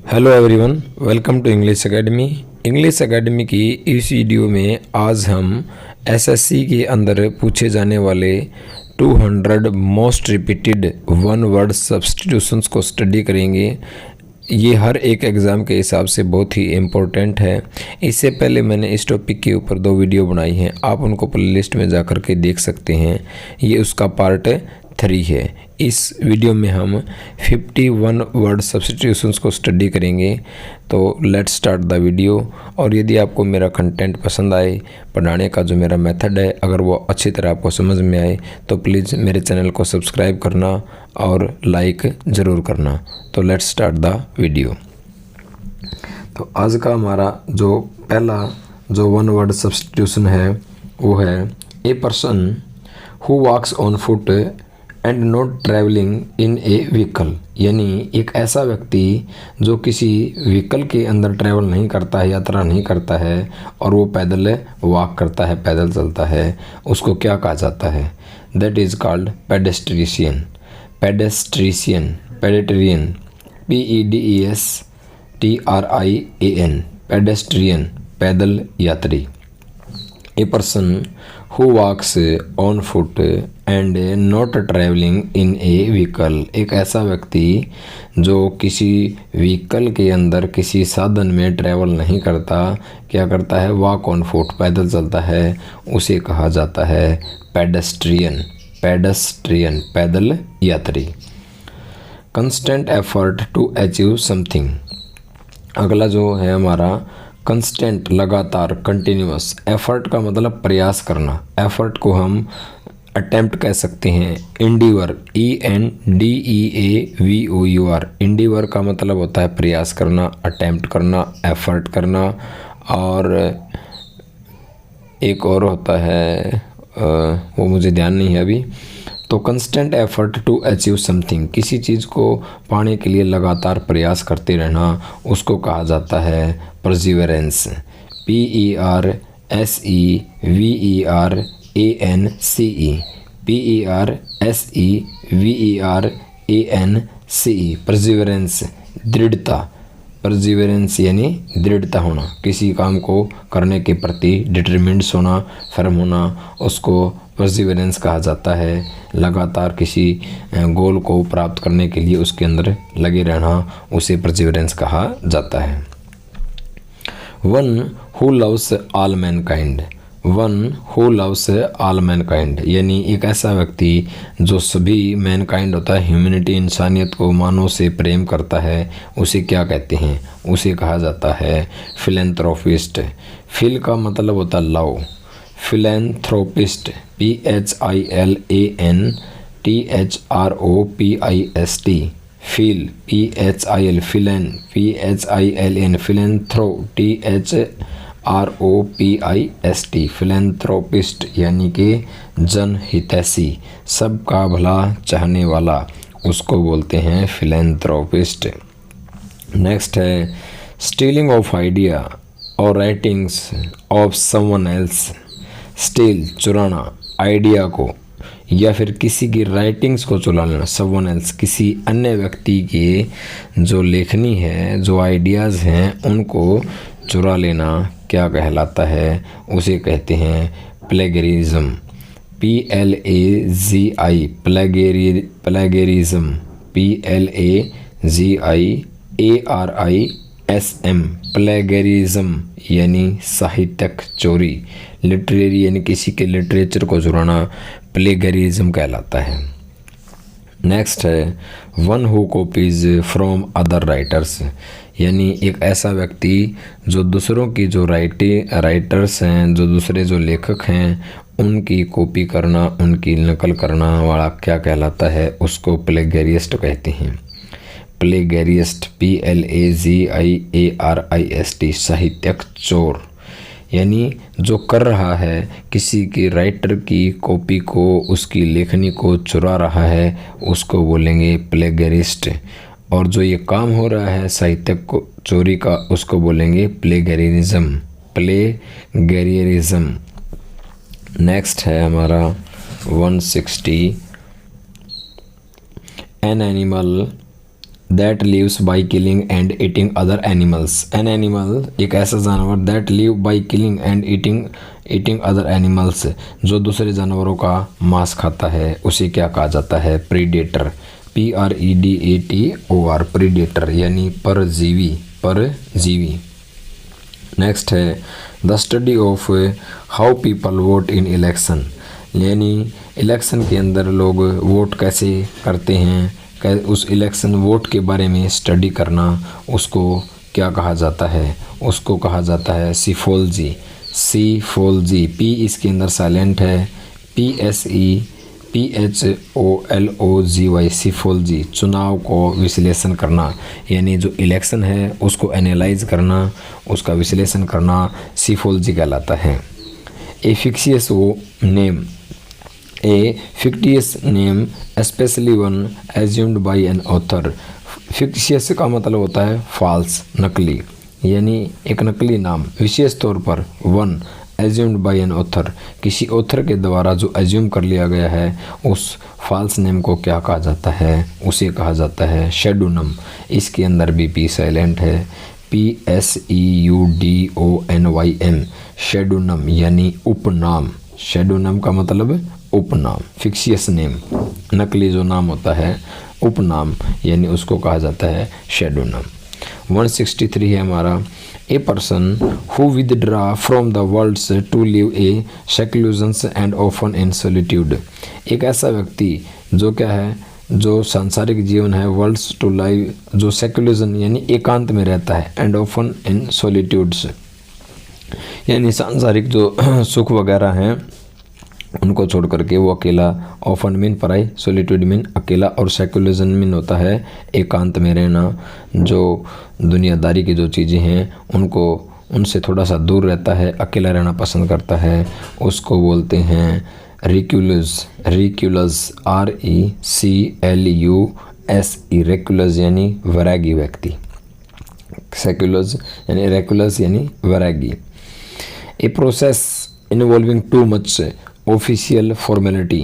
Hello everyone, welcome to English academy. English academy की इस video में आज हम एसएससी के अंदर पूछे जाने वाले 200 most repeated one word substitutions को स्टडी करेंगे। ये हर एक एग्ज़ाम के हिसाब से बहुत ही इम्पोर्टेंट है। इससे पहले मैंने इस टॉपिक के ऊपर 2 वीडियो बनाई हैं, आप उनको प्लेलिस्ट में जा कर के देख सकते हैं। ये उसका पार्ट 3 है। इस वीडियो में हम 51 वर्ड सब्स्टिट्यूशंस को स्टडी करेंगे। तो लेट्स स्टार्ट द वीडियो। और यदि आपको मेरा कंटेंट पसंद आए, पढ़ाने का जो मेरा मेथड है, अगर वो अच्छी तरह आपको समझ में आए तो प्लीज़ मेरे चैनल को सब्सक्राइब करना और लाइक ज़रूर करना। तो लेट्स स्टार्ट द वीडियो। तो आज का हमारा जो पहला जो वन वर्ड सब्स्टिट्यूशन है वो है a person who walks on foot and not travelling in a vehicle. यानी एक ऐसा व्यक्ति जो किसी व्हीकल के अंदर ट्रैवल नहीं करता है, यात्रा नहीं करता है, और वो पैदल वॉक करता है, पैदल चलता है, उसको क्या कहा जाता है? That is called pedestrian. Pedestrian, pedestrian, PEDESTRIAN, pedestrian, पैदल यात्री। A person who walks on foot and not travelling in a vehicle. एक ऐसा व्यक्ति जो किसी व्हीकल के अंदर, किसी साधन में ट्रैवल नहीं करता, क्या करता है? वॉक ऑन फुट, पैदल चलता है, उसे कहा जाता है पेडेस्ट्रियन। पेडेस्ट्रियन, पैदल यात्री। Constant effort to achieve something. अगला जो है हमारा कंस्टेंट, लगातार, कंटिन्यूअस। एफर्ट का मतलब प्रयास करना। एफर्ट को हम अटेम्प्ट कह सकते हैं। इंडीवर, ENDEAVOUR, इंडीवर का मतलब होता है प्रयास करना, अटेम्प्ट करना, एफर्ट करना। और एक और होता है वो मुझे ध्यान नहीं है अभी। तो constant effort to achieve something, किसी चीज़ को पाने के लिए लगातार प्रयास करते रहना, उसको कहा जाता है परसिवरेंस। PERSEVERANCE, PERSEVERANCE, परसिवरेंस, दृढ़ता। परसिवरेंस यानी दृढ़ता होना, किसी काम को करने के प्रति डिटरमिन्ड होना, फर्म होना, उसको परसिवरेंस कहा जाता है। लगातार किसी गोल को प्राप्त करने के लिए उसके अंदर लगे रहना, उसे परसिवरेंस कहा जाता है। One who loves all Mankind. One who loves all Mankind, यानी एक ऐसा व्यक्ति जो सभी मैनकाइंड होता है, ह्यूमैनिटी, इंसानियत को, मानव से प्रेम करता है, उसे क्या कहते हैं? उसे कहा जाता है फिलैंथ्रोपिस्ट। फिल का मतलब होता है love. Philanthropist, PHILANTHROPIST, phil, PHIL, philan, PHILN, philanthro, THROPIST, philanthropist, यानी कि जनहितैषी, सबका भला चाहने वाला, उसको बोलते हैं फिलैंथ्रोपिस्ट। नेक्स्ट है स्टीलिंग ऑफ आइडिया और writings of someone else. Steel, चुराना, आइडिया को या फिर किसी की राइटिंग्स को चुरा लेना। समवन एल्स, किसी अन्य व्यक्ति के जो लेखनी है, जो आइडियाज़ हैं, उनको चुरा लेना क्या कहलाता है? उसे कहते हैं plagiarism. PLAGI, plagiarism, PLAGIARISM, plagiarism यानी साहित्यक चोरी। लिटरेरी यानी किसी के लिटरेचर को चुराना प्लेगरिज्म कहलाता है। नेक्स्ट है one who copies from other writers, यानी एक ऐसा व्यक्ति जो दूसरों की जो राइटर्स हैं, जो दूसरे जो लेखक हैं, उनकी कॉपी करना, उनकी नकल करना वाला क्या कहलाता है? उसको प्लेगरिस्ट कहते हैं। प्लेगरिस्ट, PLAGIARIST, साहित्यक चोर, यानी जो कर रहा है, किसी की राइटर की कॉपी को, उसकी लेखनी को चुरा रहा है, उसको बोलेंगे प्लेगरिस्ट। और जो ये काम हो रहा है साहित्यक को चोरी का, उसको बोलेंगे प्लेगरिज्म। प्लेगरिज्म। नेक्स्ट है हमारा 160 an animal that lives by killing and eating other animals. An animal एक ऐसा जानवर that live by killing and eating other animals, जो दूसरे जानवरों का मांस खाता है, उसे क्या कहा जाता है? प्रीडेटर। PREDATOR, प्रीडेटर यानी परजीवी। नेक्स्ट है the study of how people vote in election, यानी इलेक्शन के अंदर लोग वोट कैसे करते हैं, उस इलेक्शन वोट के बारे में स्टडी करना, उसको क्या कहा जाता है? उसको कहा जाता है सीफोलॉजी। पी इसके अंदर साइलेंट है, PSEPHOLOGY, सीफोलॉजी। चुनाव को विश्लेषण करना, यानी जो इलेक्शन है उसको एनालाइज करना, उसका विश्लेषण करना सीफोलॉजी कहलाता है। ए fictitious name especially one assumed by an author। fictitious का मतलब होता है false, नकली, यानी एक नकली नाम, विशेष तौर पर one assumed by an author, किसी ऑथर के द्वारा जो एज्यूम कर लिया गया है, उस फॉल्स नेम को क्या कहा जाता है? उसे कहा जाता है शेडोनम। इसके अंदर भी पी साइलेंट है, PSEUDONYM, शेडोनम यानी उपनाम। शेडोनम का मतलब उपनाम, फिक्शियस नेम, नकली जो नाम होता है, उपनाम, यानी उसको कहा जाता है शेडोनम। 163 है हमारा, a person who withdraw from the worlds to live a seclusions and often in solitude. एक ऐसा व्यक्ति जो क्या है, जो सांसारिक जीवन है, वर्ल्ड्स टू लाइव, जो सेक्युलरिज्म यानी एकांत में रहता है, एंड ऑफन इन सॉलिट्यूड्स यानी सांसारिक जो सुख वगैरह हैं उनको छोड़ करके वो अकेला, ऑफन मीन पराई, सॉलिट्यूड मीन अकेला, और सेक्युलरिज्म मीन होता है एकांत में रहना, जो दुनियादारी की जो चीज़ें हैं उनको उनसे थोड़ा सा दूर रहता है, अकेला रहना पसंद करता है, उसको बोलते हैं रिक्यूलस। RECLUSE, रेक्युलस यानी वैरागी व्यक्ति, सेक्युलस यानी रेक्युलस यानी वैरागी। A process involving too much official formality.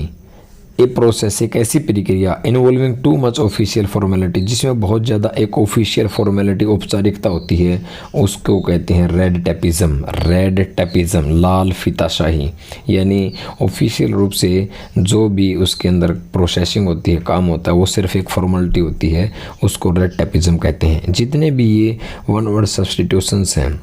A process एक ऐसी प्रक्रिया involving too much official formality, जिसमें बहुत ज़्यादा एक ऑफिशियल फॉर्मेलिटी, औपचारिकता होती है, उसको कहते हैं रेड टैपिज्म, लाल फीताशाही। यानी ऑफिशियल रूप से जो भी उसके अंदर प्रोसेसिंग होती है, काम होता है, वो सिर्फ एक फॉर्मेलिटी होती है, उसको रेड टैपिज्म कहते हैं। जितने भी ये वन वर्ड सब्स्टिट्यूशंस हैं,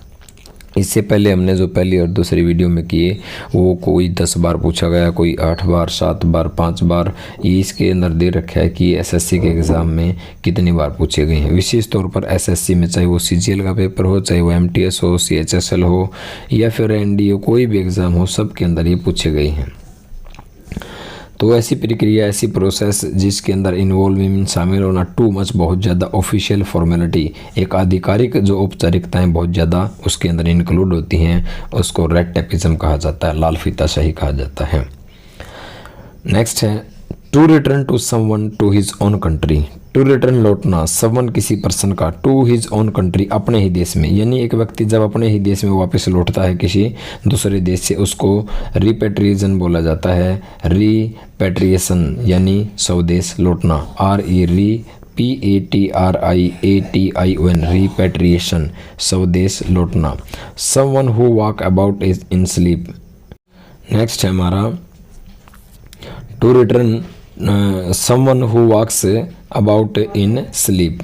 इससे पहले हमने जो पहली और दूसरी वीडियो में किए, वो कोई 10 बार पूछा गया, कोई 8 बार, 7 बार, 5 बार, ये इसके अंदर दे रखा है कि एसएससी के एग्ज़ाम में कितनी बार पूछे गए हैं। विशेष तौर पर एसएससी में, चाहे वो CGL का पेपर हो, चाहे वो MTS हो, CHSL हो, या फिर NDA, कोई भी एग्ज़ाम हो, सब के अंदर ये पूछे गए हैं। तो ऐसी प्रक्रिया, ऐसी प्रोसेस जिसके अंदर इन्वॉल्वमेंट शामिल होना, टू मच बहुत ज़्यादा, ऑफिशियल फॉर्मेलिटी एक आधिकारिक जो औपचारिकताएं बहुत ज़्यादा उसके अंदर इंक्लूड होती हैं, उसको रेड टैपिज्म कहा जाता है, लाल फीताशाही कहा जाता है। नेक्स्ट है to return to someone to his own country. To return लौटना, समवन किसी पर्सन का, टू हिज ओन कंट्री अपने ही देश में, यानी एक व्यक्ति जब अपने ही देश में वापस लौटता है किसी दूसरे देश से, उसको रिपेट्रिएशन बोला जाता है। रिपेट्रिएशन यानी स्वदेश लौटना, REPATRIATION, रिपेट्रिएशन, स्वदेश लौटना। Someone who walk about in sleep. Next है हमारा to return someone who walks about in sleep.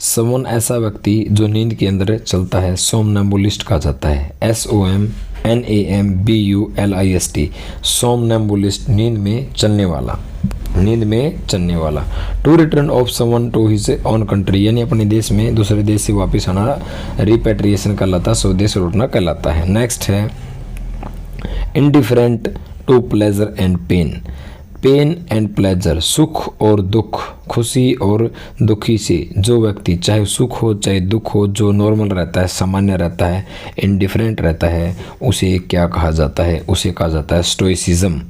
Someone ऐसा व्यक्ति जो नींद के अंदर चलता है, सोमनैम्बुलिस्ट कहा जाता है। SOMNAMBULIST, सोमनैम्बुलिस्ट, नींद में चलने वाला। To return of someone to his own country, यानी अपने देश में दूसरे देश से वापस आना, रिपेट्रिएशन कहलाता है, स्वदेश लौटना कहलाता है। नेक्स्ट है indifferent to pleasure and pain. Pain and pleasure, सुख और दुख, खुशी और दुखी से जो व्यक्ति, चाहे सुख हो चाहे दुख हो, जो नॉर्मल रहता है, सामान्य रहता है, इंडिफरेंट रहता है, उसे क्या कहा जाता है? उसे कहा जाता है स्टोइसिज्म।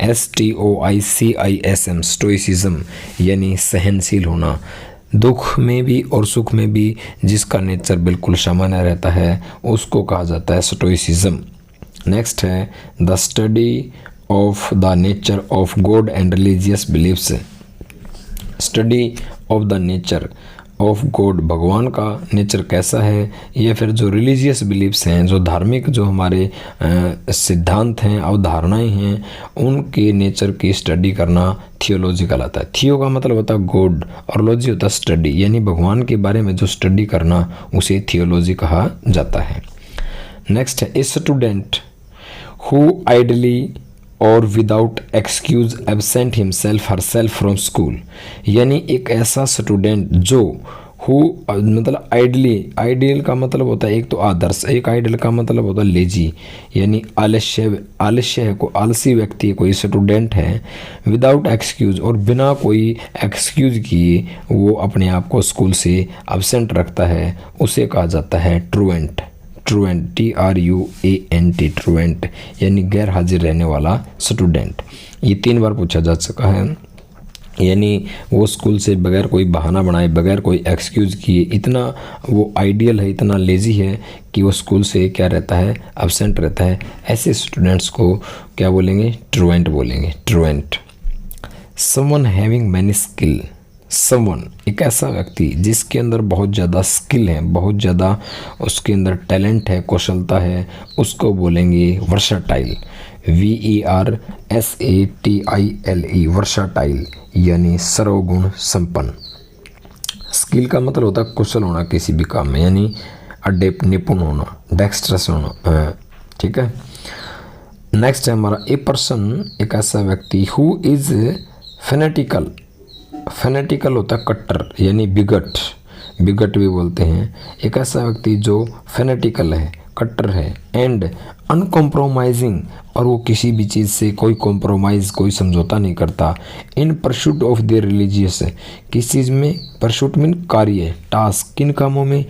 STOICISM, स्टोइसिज्म यानी सहनशील होना। दुख में भी और सुख में भी जिसका नेचर बिल्कुल सामान्य रहता है, उसको कहा जाता है स्टोइसिज्म। नेक्स्ट है the study of the nature of God and religious beliefs। Study of the nature of God, भगवान का नेचर कैसा है, या फिर जो रिलीजियस बिलीव्स हैं, जो धार्मिक जो हमारे सिद्धांत हैं, अवधारणाएं हैं, उनके नेचर की स्टडी करना थियोलॉजी कहलाता है। थियो का मतलब होता है गॉड और लॉजी होता है स्टडी, यानी भगवान के बारे में जो स्टडी करना उसे थियोलॉजी कहा जाता है। नेक्स्ट है ए स्टूडेंट हु आइडली और without excuse absent himself herself from school, यानी एक ऐसा स्टूडेंट जो मतलब आइडियल का मतलब होता है एक तो आदर्श, एक आइडियल का मतलब होता है लेजी, यानी आलस्य है, को आलसी व्यक्ति कोई स्टूडेंट है, विदाउट एक्सक्यूज और बिना कोई एक्सक्यूज किए वो अपने आप को स्कूल से एब्सेंट रखता है, उसे कहा जाता है ट्रूएंट। TRUANT ट्रूएंट, यानी गैर हाजिर रहने वाला स्टूडेंट। ये 3 बार पूछा जा चुका है, यानी वो स्कूल से बगैर कोई बहाना बनाए, बगैर कोई एक्सक्यूज़ किए, इतना वो आइडियल है, इतना लेज़ी है कि वो स्कूल से क्या रहता है, एब्सेंट रहता है। ऐसे स्टूडेंट्स को क्या बोलेंगे, ट्रूएंट बोलेंगे, truant. Someone having many skill, someone एक ऐसा व्यक्ति जिसके अंदर बहुत ज़्यादा स्किल है, बहुत ज़्यादा उसके अंदर टैलेंट है, कौशलता है, उसको बोलेंगे वर्साटाइल, VERSATILE, वर्साटाइल, यानी सर्वगुण संपन्न। स्किल का मतलब होता है कुशल होना किसी भी काम में, यानी अडेप्ट, निपुण होना, डेक्स्ट्रस होना, ठीक है। नेक्स्ट है हमारा ए पर्सन, एक ऐसा व्यक्ति हु इज़ फेनेटिकल, फेनेटिकल होता है कट्टर, यानी बिगट, बिगट भी बोलते हैं। एक ऐसा व्यक्ति जो फेनेटिकल है, कट्टर है, एंड अनकॉम्प्रोमाइजिंग, और वो किसी भी चीज़ से कोई कॉम्प्रोमाइज़, कोई समझौता नहीं करता। इन परसूट ऑफ द रिलीजियस, किस चीज़ में, परसूट मीन कार्य, टास्क, किन कामों में,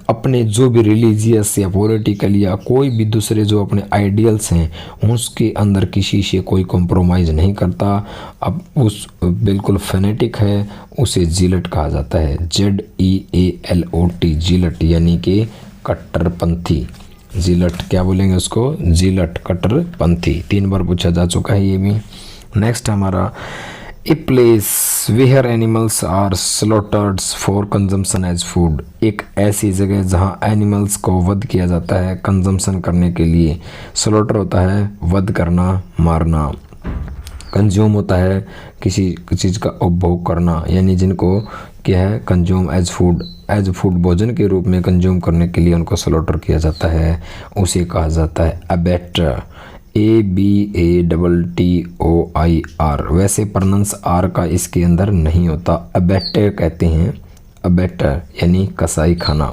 अपने जो भी रिलीजियस या पॉलिटिकल या कोई भी दूसरे जो अपने आइडियल्स हैं उसके अंदर किसी से कोई कॉम्प्रोमाइज़ नहीं करता। अब उस बिल्कुल फेनेटिक है, उसे जीलट कहा जाता है, ZEALOT, जीलट, यानी कि कट्टरपंथी। जीलट क्या बोलेंगे उसको, जीलट, कट्टरपंथी। 3 बार पूछा जा चुका है ये भी। नेक्स्ट हमारा a place where animals are slaughtered for consumption as food, एक ऐसी जगह जहाँ एनिमल्स को वध किया जाता है कंजम्पशन करने के लिए। स्लॉटर होता है वध करना, मारना। कंज्यूम होता है किसी चीज़ का उपभोग करना, यानी जिनको क्या है, कंज्यूम एज फूड भोजन के रूप में कंज्यूम करने के लिए उनको स्लॉटर किया जाता है, उसे कहा जाता है अबैटर, ABATTOIR। वैसे प्रोनाउंस आर का इसके अंदर नहीं होता, अबैटर कहते हैं, अबैटर यानी कसाई खाना।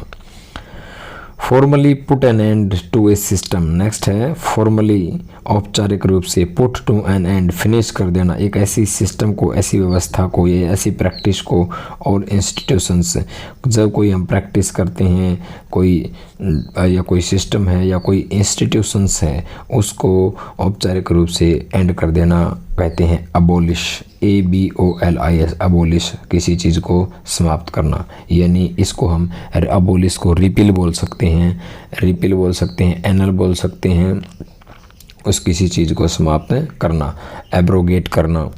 Formally put an end to a system, next है फॉर्मली, औपचारिक रूप से, put to an end, finish कर देना एक ऐसी सिस्टम को, ऐसी व्यवस्था को, या ऐसी प्रैक्टिस को, और इंस्टीट्यूशंस, जब कोई हम प्रैक्टिस करते हैं कोई या कोई सिस्टम है या कोई इंस्टीट्यूशंस है, उसको औपचारिक रूप से एंड कर देना कहते हैं अबोलिश, ABOLIS, अबोलिश, किसी चीज़ को समाप्त करना। यानी इसको हम अबोलिश को रिपील बोल सकते हैं, रिपील बोल सकते हैं, एनल बोल सकते हैं, उस किसी चीज़ को समाप्त करना, एब्रोगेट करना।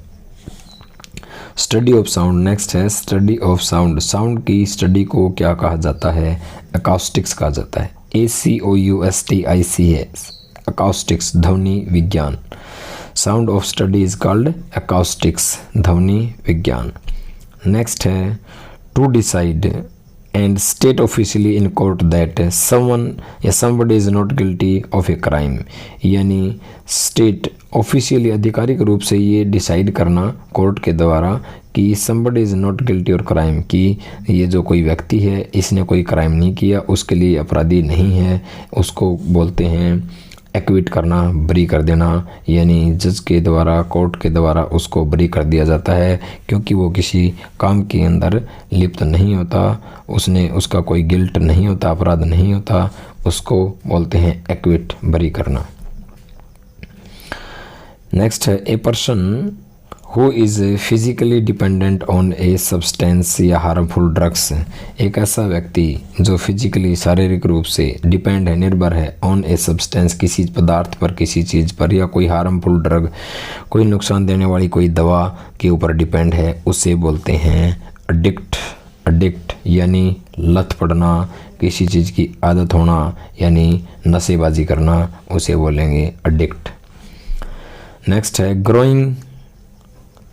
स्टडी ऑफ साउंड, नेक्स्ट है स्टडी ऑफ साउंड। साउंड की स्टडी को क्या कहा जाता है, अकाउस्टिक्स कहा जाता है, ACOUSTICS, अकाउस्टिक्स, ध्वनि विज्ञान। Sound of study is called acoustics, ध्वनि विज्ञान। नेक्स्ट है to decide and state officially in court that someone या somebody is not guilty of a crime, यानी स्टेट ऑफिशियली, आधिकारिक रूप से ये डिसाइड करना कोर्ट के द्वारा कि समबडी इज़ नॉट गिल्टी और क्राइम, कि ये जो कोई व्यक्ति है इसने कोई क्राइम नहीं किया, उसके लिए अपराधी नहीं है, उसको बोलते हैं एक्विट करना, बरी कर देना। यानी जज के द्वारा, कोर्ट के द्वारा उसको बरी कर दिया जाता है क्योंकि वो किसी काम के अंदर लिप्त नहीं होता, उसका कोई गिल्ट नहीं होता, अपराध नहीं होता, उसको बोलते हैं एक्विट, बरी करना। नेक्स्ट है a person who is physically dependent on a substance या हार्मफुल ड्रग्स, एक ऐसा व्यक्ति जो फिजिकली, शारीरिक रूप से डिपेंड है, निर्भर है, ऑन ए सब्सटेंस, किसी पदार्थ पर, किसी चीज़ पर, या कोई हार्मफुल ड्रग, कोई नुकसान देने वाली कोई दवा के ऊपर डिपेंड है, उसे बोलते हैं एडिक्ट, एडिक्ट यानी लत पड़ना, किसी चीज़ की आदत होना यानी नशेबाजी करना, उसे बोलेंगे एडिक्ट। नेक्स्ट है growing,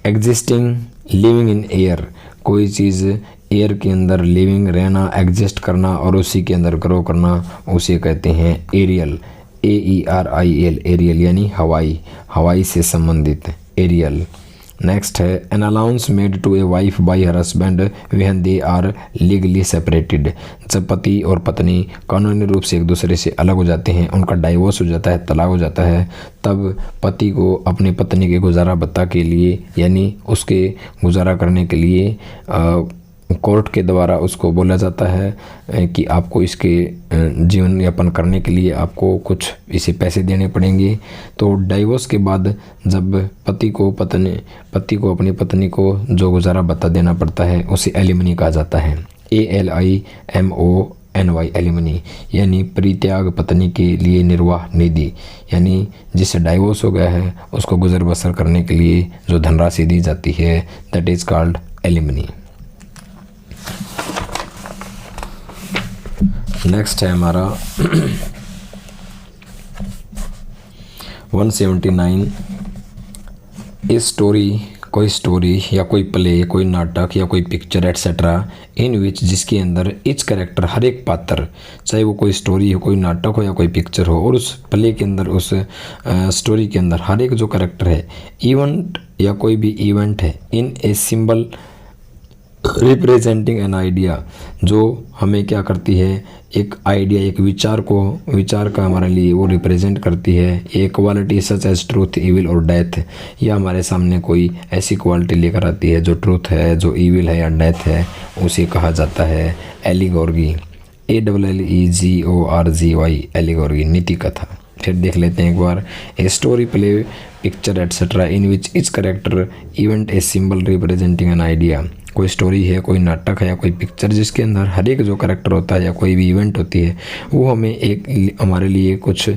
existing, living in air, कोई चीज़ एयर के अंदर लिविंग रहना, एग्जिस्ट करना और उसी के अंदर ग्रो करना, उसे कहते हैं एरियल, AERIL, एरियल यानी हवाई, हवाई से संबंधित एरियल। नेक्स्ट है an allowance made to a wife by her husband when they are legally separated, जब पति और पत्नी कानूनी रूप से एक दूसरे से अलग हो जाते हैं, उनका डाइवोर्स हो जाता है, तलाक हो जाता है, तब पति को अपनी पत्नी के गुजारा भत्ता के लिए यानी उसके गुजारा करने के लिए कोर्ट के द्वारा उसको बोला जाता है कि आपको इसके जीवन यापन करने के लिए आपको कुछ इसे पैसे देने पड़ेंगे। तो डाइवोर्स के बाद जब पति को अपनी पत्नी को जो गुजारा भत्ता देना पड़ता है उसे एलिमनी कहा जाता है, ALIMONY, एलिमनी यानी परित्याग पत्नी के लिए निर्वाह निधि, यानी जिससे डाइवोर्स हो गया है उसको गुजर बसर करने के लिए जो धनराशि दी जाती है, that is called alimony. Next है हमारा 179, इस स्टोरी, कोई स्टोरी या कोई प्ले, कोई नाटक या कोई पिक्चर एट्सेट्रा इन विच, जिसके अंदर इच कैरेक्टर, हर एक पात्र, चाहे वो कोई स्टोरी हो, कोई नाटक हो या कोई पिक्चर हो, और उस प्ले के अंदर, उस स्टोरी के अंदर हर एक जो कैरेक्टर है, इवेंट या कोई भी इवेंट है, in a symbol representing an idea, जो हमें क्या करती है, एक आइडिया, एक विचार का हमारे लिए वो रिप्रेजेंट करती है। ये quality such as truth, evil और डेथ, या हमारे सामने कोई ऐसी क्वालिटी लेकर आती है जो ट्रूथ है, जो इविल है या डेथ है, उसे कहा जाता है एलिगोर्गी, ALLEGORGY, एलिगोर्गी, नीति कथा। फिर देख लेते हैं एक बार, a story, play, picture etcetera in which each character event a symbol representing an idea, कोई स्टोरी है, कोई नाटक है या कोई पिक्चर जिसके अंदर हर एक जो करेक्टर होता है या कोई भी इवेंट होती है वो हमें हमारे लिए कुछ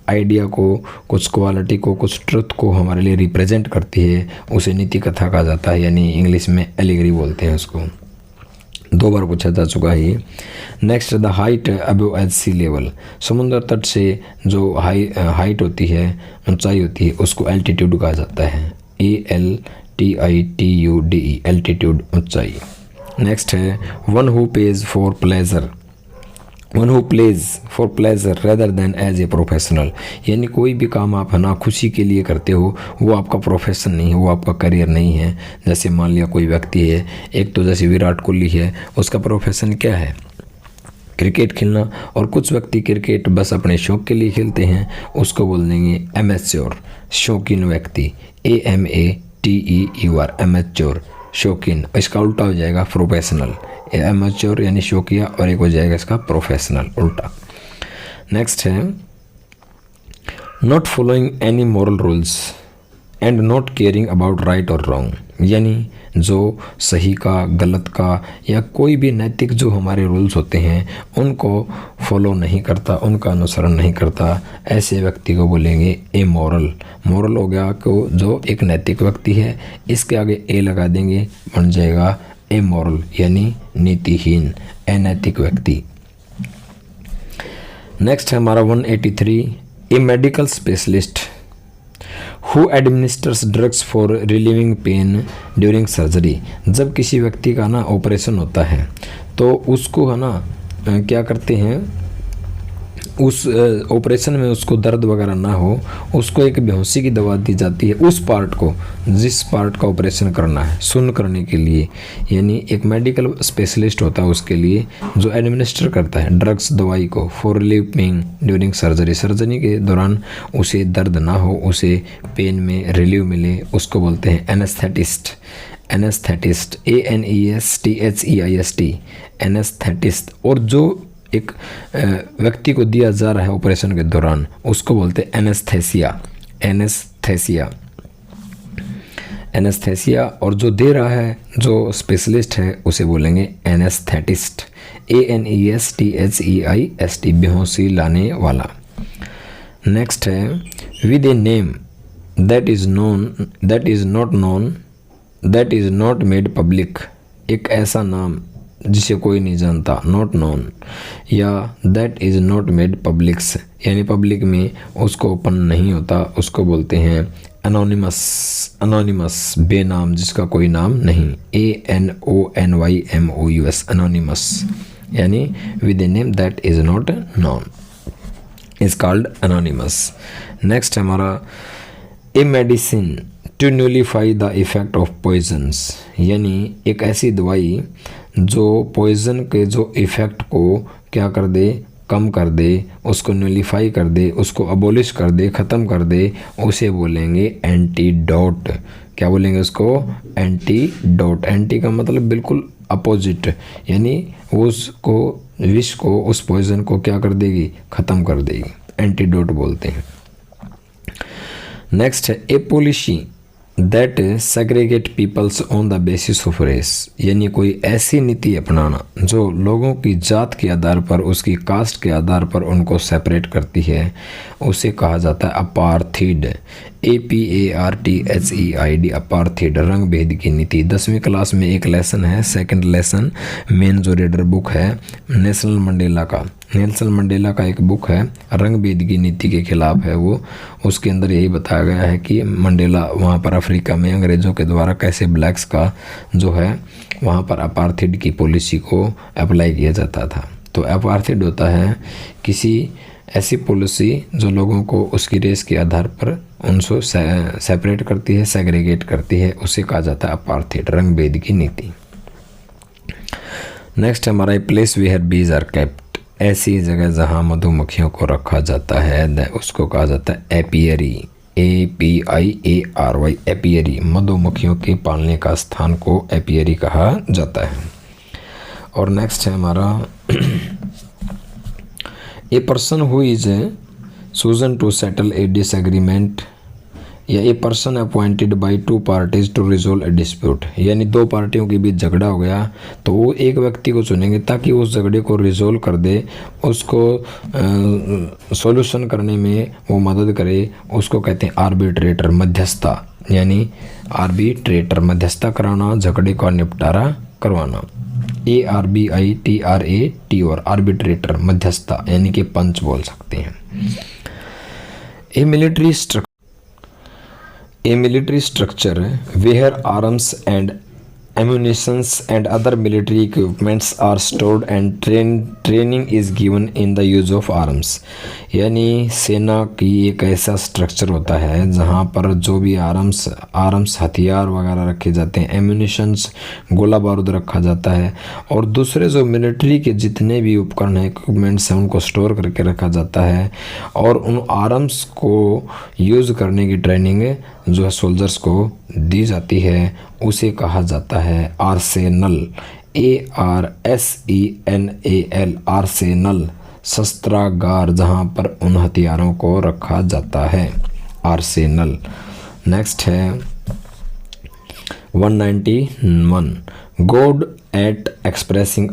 आइडिया को, कुछ क्वालिटी को, कुछ ट्रुथ को हमारे लिए रिप्रेजेंट करती है, उसे नीति कथा कहा जाता है, यानी इंग्लिश में एलिगरी बोलते हैं उसको। 2 बार पूछा जा चुका है। Next, the height above as sea level, समुद्र तट से जो हाइट होती है, ऊंचाई होती है, उसको एल्टीट्यूड कहा जाता है, ALTITUDE, एल्टीट्यूड, ऊंचाई। नेक्स्ट है one who pays for pleasure, one who plays for pleasure rather than as a professional, यानी कोई भी काम आप है ना खुशी के लिए करते हो, वो आपका प्रोफेशन नहीं है, वो आपका करियर नहीं है। जैसे मान लिया कोई व्यक्ति है, एक तो जैसे विराट कोहली है, उसका प्रोफेशन क्या है, क्रिकेट खेलना, और कुछ व्यक्ति क्रिकेट बस अपने शौक के लिए खेलते हैं, उसको बोल देंगे एमेच्योर, शौकीन व्यक्ति, AMATEUR, एमेच्योर, शौकीन। इसका उल्टा हो जाएगा प्रोफेशनल, एमेच्योर यानी शौकिया, और एक हो जाएगा इसका प्रोफेशनल, उल्टा। नेक्स्ट है not following any moral rules and not caring about right और रॉन्ग, यानी जो सही का, गलत का, या कोई भी नैतिक जो हमारे रूल्स होते हैं उनको फॉलो नहीं करता, उनका अनुसरण नहीं करता, ऐसे व्यक्ति को बोलेंगे ए मॉरल। मॉरल हो गया को जो एक नैतिक व्यक्ति है, इसके आगे ए लगा देंगे, बन जाएगा ए मॉरल, यानी नीतिहीन, अनैतिक व्यक्ति। नेक्स्ट है हमारा 183, a medical specialist who administers drugs for relieving pain during surgery, जब किसी व्यक्ति का ना ऑपरेशन होता है तो उसको है ना क्या करते हैं, उस ऑपरेशन में उसको दर्द वगैरह ना हो, उसको एक बेहोशी की दवा दी जाती है, उस पार्ट को, जिस पार्ट का ऑपरेशन करना है, सुन्न करने के लिए, यानी एक मेडिकल स्पेशलिस्ट होता है उसके लिए, जो एडमिनिस्टर करता है ड्रग्स, दवाई को, for relieve pain during surgery, surgery के दौरान उसे दर्द ना हो, उसे पेन में रिलीव मिले, उसको बोलते हैं एनेस्थेटिस्ट, एनेस्थेटिस्ट, ANESTHEIST, एनेस्थेटिस्ट। और जो एक व्यक्ति को दिया जा रहा है ऑपरेशन के दौरान उसको बोलते हैं एनेस्थेसिया, एनेस्थेसिया, एनेस्थेसिया। और जो दे रहा है, जो स्पेशलिस्ट है, उसे बोलेंगे एनेस्थेटिस्ट, ANESTHEIST, बेहोशी लाने वाला। नेक्स्ट है with a name that is not made public, एक ऐसा नाम जिसे कोई नहीं जानता, नॉट नोन, या that is not made publics, यानी पब्लिक में उसको ओपन नहीं होता, उसको बोलते हैं अनोनिमस। अनोनिमस बेनाम, जिसका कोई नाम नहीं, ANONYMOUS, अनोनिमस, यानी with a name that is not known is called anonymous. Next हमारा a medicine to nullify the effect of poisons, यानी एक ऐसी दवाई जो पॉइजन के जो इफ़ेक्ट को क्या कर दे, कम कर दे, उसको न्यूलीफाई कर दे, उसको अबोलिश कर दे, ख़त्म कर दे, उसे बोलेंगे एंटीडोट। क्या बोलेंगे उसको? एंटीडोट। एंटी का मतलब बिल्कुल अपोजिट, यानी उसको विष को, उस पॉइजन को क्या कर देगी, ख़त्म कर देगी, एंटीडोट बोलते हैं। नेक्स्ट है a policy that segregate peoples on the basis of race, यानी कोई ऐसी नीति अपनाना जो लोगों की जात के आधार पर, उसकी कास्ट के आधार पर उनको सेपरेट करती है, उसे कहा जाता है अपार्थीड। APARTHEID, अपार्थीड, रंग भेद की नीति। 10वीं क्लास में एक लेसन है, सेकंड लेसन मेन जो रीडर बुक है नेल्सन मंडेला का, नेल्सन मंडेला का एक बुक है, रंग भेद की नीति के खिलाफ है वो। उसके अंदर यही बताया गया है कि मंडेला वहाँ पर अफ्रीका में अंग्रेज़ों के द्वारा कैसे ब्लैक्स का जो है वहाँ पर अपार्थीड की पॉलिसी को अप्लाई किया जाता था। तो अपार्थीड होता है किसी ऐसी पॉलिसी जो लोगों को उसकी रेस के आधार पर उनको सेपरेट करती है, सेग्रीगेट करती है, उसे कहा जाता है अपार्थीड, रंग भेद की नीति। नेक्स्ट हमारा place where bees are kept, ऐसी जगह जहाँ मधुमक्खियों को रखा जाता है उसको कहा जाता है एपियरी। APIARY, एपियरी, मधुमक्खियों के पालने का स्थान को एपियरी कहा जाता है। और नेक्स्ट है हमारा a person who is chosen to settle a disagreement, या a person appointed by two parties to resolve a dispute, यानी दो पार्टियों के बीच झगड़ा हो गया तो वो एक व्यक्ति को चुनेंगे ताकि उस झगड़े को रिजोल्व कर दे, उसको सॉल्यूशन करने में वो मदद करे, उसको कहते हैं आर्बिट्रेटर, मध्यस्थता, यानी आर्बिट्रेटर, मध्यस्थता कराना, झगड़े का निपटारा करवाना। ARBITRAT और आर्बिट्रेटर, मध्यस्थता, यानी कि पंच बोल सकते हैं। A military structure where arms and ammunitions and other military equipments are stored and training is given in the use of arms, यानी सेना की एक ऐसा स्ट्रक्चर होता है जहाँ पर जो भी आर्म्स हथियार वगैरह रखे जाते हैं, एम्यूनिशंस गोला बारूद रखा जाता है, और दूसरे जो मिलिट्री के जितने भी उपकरण हैं, इक्विपमेंट्स हैं, उनको स्टोर करके रखा जाता है, और उन आर्म्स को यूज़ करने की ट्रेनिंग जो है सोल्जर्स को दी जाती है, उसे कहा जाता है आर्सेनल। ARSENAL, आर्सेनल, शस्त्रागार, जहाँ पर उन हथियारों को रखा जाता है, आर्सेनल। नेक्स्ट है 191 good at expressing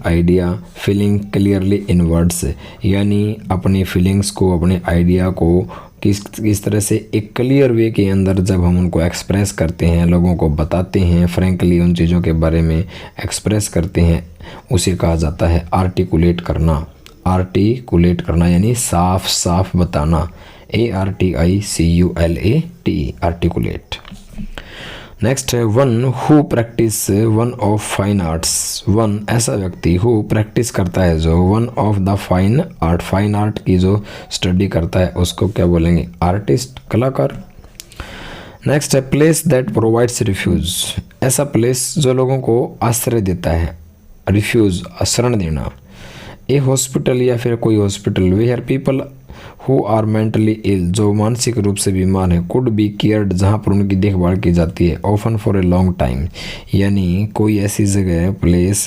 idea feeling clearly in words, यानी अपनी फीलिंग्स को, अपने आइडिया को किस तरह से एक क्लियर वे के अंदर जब हम उनको एक्सप्रेस करते हैं, लोगों को बताते हैं, फ्रैंकली उन चीज़ों के बारे में एक्सप्रेस करते हैं, उसे कहा जाता है आर्टिकुलेट करना। आर्टिकुलेट करना यानी साफ साफ बताना, ARTICULATE, आर्टिकुलेट। नेक्स्ट है one who practice one of fine arts, one ऐसा व्यक्ति हु प्रैक्टिस करता है जो one of the fine art की जो स्टडी करता है, उसको क्या बोलेंगे? आर्टिस्ट, कलाकार। नेक्स्ट है प्लेस दैट प्रोवाइड्स रिफ्यूज, ऐसा प्लेस जो लोगों को आश्रय देता है, रिफ्यूज, शरण देना। ए हॉस्पिटल या फिर कोई hospital where people who are mentally ill, जो मानसिक रूप से बीमार हैं, कुड बी केयर्ड, जहाँ पर उनकी देखभाल की जाती है, often for a long time, यानी कोई ऐसी जगह, प्लेस,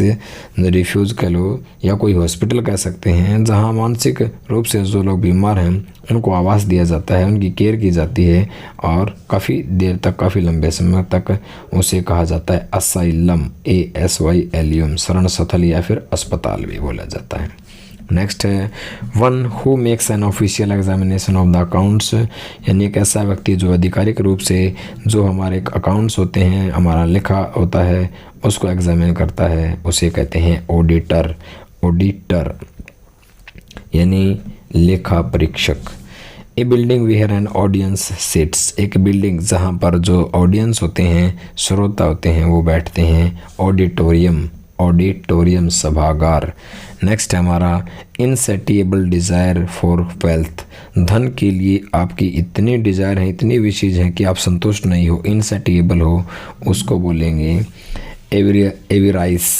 रिफ्यूज कह लो या कोई हॉस्पिटल कह सकते हैं, जहाँ मानसिक रूप से जो लोग बीमार हैं उनको आवास दिया जाता है, उनकी केयर की जाती है, और काफ़ी देर तक, काफ़ी लंबे समय तक उसे कहा जाता है असाइलम, ASYLUM, शरण स्थल या फिर अस्पताल भी बोला जाता है। नेक्स्ट है one who makes an official examination of the accounts, यानी एक ऐसा व्यक्ति जो आधिकारिक रूप से जो हमारे अकाउंट्स होते हैं, हमारा लिखा होता है, उसको एग्जामिन करता है, उसे कहते हैं ऑडिटर। ऑडिटर यानी लेखा परीक्षक। A building where an audience sits, एक बिल्डिंग जहाँ पर जो ऑडियंस होते हैं, श्रोता होते हैं, वो बैठते हैं। ऑडिटोरियम, ऑडिटोरियम सभागार। नेक्स्ट है हमारा इनसेटिएबल डिज़ायर फॉर वेल्थ, धन के लिए आपकी इतनी डिज़ायर है, इतनी विशेष है कि आप संतुष्ट नहीं हो, इनसेटिएबल हो, उसको बोलेंगे एवराइस।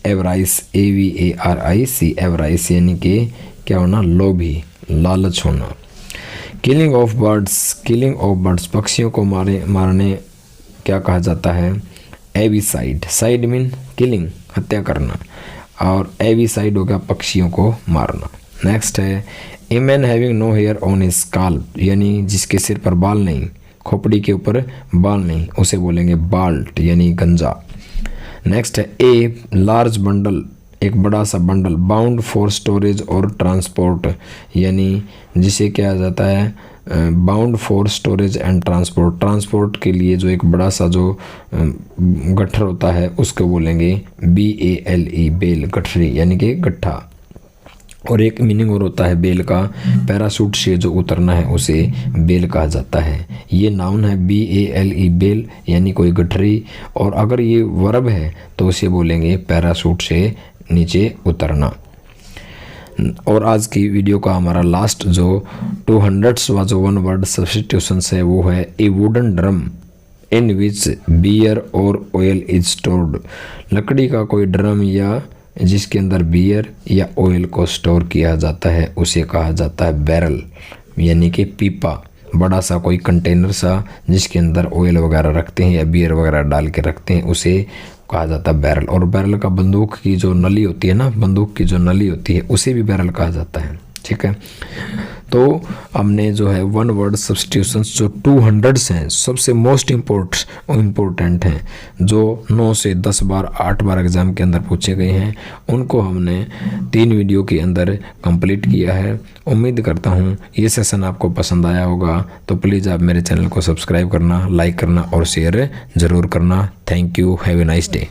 एवराइस, AVARIC, एवराइस यानी कि क्या होना, लोभी, लालच होना। Killing of birds, killing of birds, पक्षियों को मारने क्या कहा जाता है, एविसाइड। साइड मीन किलिंग, हत्या करना, और एविसाइड हो गया पक्षियों को मारना। नेक्स्ट है a man having no hair on his scalp, यानी जिसके सिर पर बाल नहीं, खोपड़ी के ऊपर बाल नहीं, उसे बोलेंगे बाल्ट यानी गंजा। नेक्स्ट है ए लार्ज बंडल, एक बड़ा सा बंडल, बाउंड फॉर स्टोरेज और ट्रांसपोर्ट, यानी जिसे क्या जाता है, bound for storage and transport, transport के लिए जो एक बड़ा सा जो गट्ठर होता है उसको बोलेंगे BALE, बेल, गठरी यानी कि गट्ठा। और एक मीनिंग और होता है बेल का, पैराशूट से जो उतरना है उसे बेल कहा जाता है। ये नाउन है BALE, बेल यानी कोई गठरी, और अगर ये वर्ब है तो उसे बोलेंगे पैराशूट से नीचे उतरना। और आज की वीडियो का हमारा लास्ट जो 200वां जो वन वर्ड सब्स्टिट्यूशन है वो है a wooden drum in which beer or oil is stored, लकड़ी का कोई ड्रम या जिसके अंदर बियर या ऑयल को स्टोर किया जाता है उसे कहा जाता है बैरल, यानी कि पीपा, बड़ा सा कोई कंटेनर सा जिसके अंदर ऑयल वगैरह रखते हैं या बियर वगैरह डाल के रखते हैं उसे कहा जाता है बैरल। और बैरल का बंदूक की जो नली होती है ना, बंदूक की जो नली होती है उसे भी बैरल कहा जाता है। ठीक है, तो हमने जो है वन वर्ड सब्स्टिट्यूशंस जो 200 हैं, सबसे मोस्ट इम्पोर्टेंट हैं, जो 9 से 10 बार 8 बार एग्ज़ाम के अंदर पूछे गए हैं, उनको हमने 3 वीडियो के अंदर कंप्लीट किया है। उम्मीद करता हूँ ये सेशन आपको पसंद आया होगा, तो प्लीज़ आप मेरे चैनल को सब्सक्राइब करना, लाइक करना और शेयर ज़रूर करना। Thank you, have a nice day.